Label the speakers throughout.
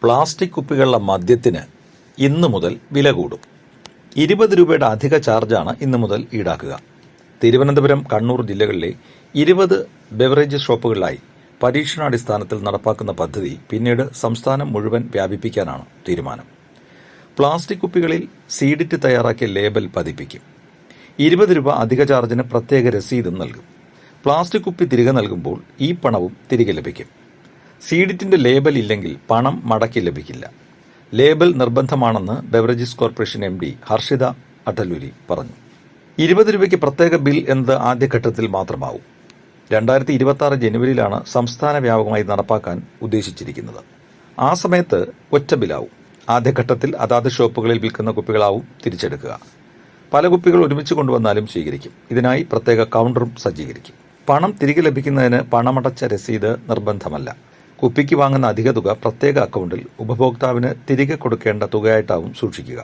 Speaker 1: Plastic കുപ്പികളുടെ മദ്യത്തിന് ഇന്നു മുതൽ വില കൂടും. 20 രൂപയുടെ അധിക ചാർജാണ് ഇന്നു മുതൽ ഈടാക്കുക. തിരുവനന്തപുരം, കണ്ണൂർ ജില്ലകളിലെ 20 ബെവറേജ് ഷോപ്പുകളിലായി പരീക്ഷണാടിസ്ഥാനത്തിൽ നടപ്പാക്കുന്ന പദ്ധതി പിന്നീട് സംസ്ഥാനം മുഴുവൻ വ്യാപിപ്പിക്കാനാണ് തീരുമാനം. പ്ലാസ്റ്റിക് കുപ്പികളിൽ സീഡിറ്റ് തയ്യാറാക്കിയ ലേബൽ പതിപ്പിക്കും. 20 രൂപ അധിക ചാർജിന് പ്രത്യേക രസീതും നൽകും. പ്ലാസ്റ്റിക് കുപ്പി തിരികെ നൽകുമ്പോൾ ഈ പണവും തിരികെ ലഭിക്കും. സീഡിറ്റിന്റെ ലേബൽ ഇല്ലെങ്കിൽ പണം മടക്കി ലഭിക്കില്ല. ലേബൽ നിർബന്ധമാണെന്ന് beverages corporation MD Harshitha Attaluri പറഞ്ഞു. 20 രൂപയ്ക്ക് പ്രത്യേക ബിൽ എന്നത് ആദ്യഘട്ടത്തിൽ മാത്രമാവും. 2026 ജനുവരിയിലാണ് സംസ്ഥാന വ്യാപകമായി നടപ്പാക്കാൻ ഉദ്ദേശിച്ചിരിക്കുന്നത്. ആ സമയത്ത് ഒറ്റ ബിലാവും. ആദ്യഘട്ടത്തിൽ അതാത് ഷോപ്പുകളിൽ വിൽക്കുന്ന കുപ്പികളാവും തിരിച്ചെടുക്കുക. പല കുപ്പികൾ ഒരുമിച്ച് കൊണ്ടുവന്നാലും സ്വീകരിക്കും. ഇതിനായി പ്രത്യേക കൗണ്ടറും സജ്ജീകരിക്കും. പണം തിരികെ ലഭിക്കുന്നതിന് പണമടച്ച രസീത് നിർബന്ധമല്ല. കുപ്പിക്ക് വാങ്ങുന്ന അധിക തുക പ്രത്യേക അക്കൗണ്ടിൽ ഉപഭോക്താവിന് തിരികെ കൊടുക്കേണ്ട തുകയായിട്ടാവും സൂക്ഷിക്കുക.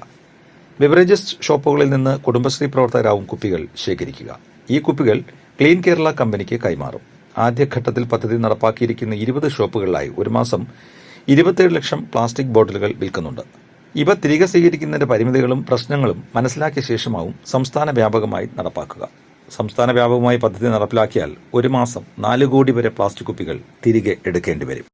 Speaker 1: ബിവറേജസ് ഷോപ്പുകളിൽ നിന്ന് കുടുംബശ്രീ പ്രവർത്തകരാവും കുപ്പികൾ ശേഖരിക്കുക. ഈ കുപ്പികൾ ക്ലീൻ കേരള കമ്പനിക്ക് കൈമാറും. ആദ്യഘട്ടത്തിൽ പദ്ധതി നടപ്പാക്കിയിരിക്കുന്ന 20 ഷോപ്പുകളിലായി ഒരു മാസം 27 ലക്ഷം പ്ലാസ്റ്റിക് ബോട്ടിലുകൾ വിൽക്കുന്നുണ്ട്. ഇവ തിരികെ സ്വീകരിക്കുന്നതിന്റെ പരിമിതികളും പ്രശ്നങ്ങളും മനസ്സിലാക്കിയ ശേഷമാവും സംസ്ഥാന വ്യാപകമായി നടപ്പാക്കുക. സംസ്ഥാന വ്യാപകമായി പദ്ധതി നടപ്പിലാക്കിയാൽ ഒരു മാസം 4 കോടി വരെ പ്ലാസ്റ്റിക് കുപ്പികൾ തിരികെ എടുക്കേണ്ടി വരും.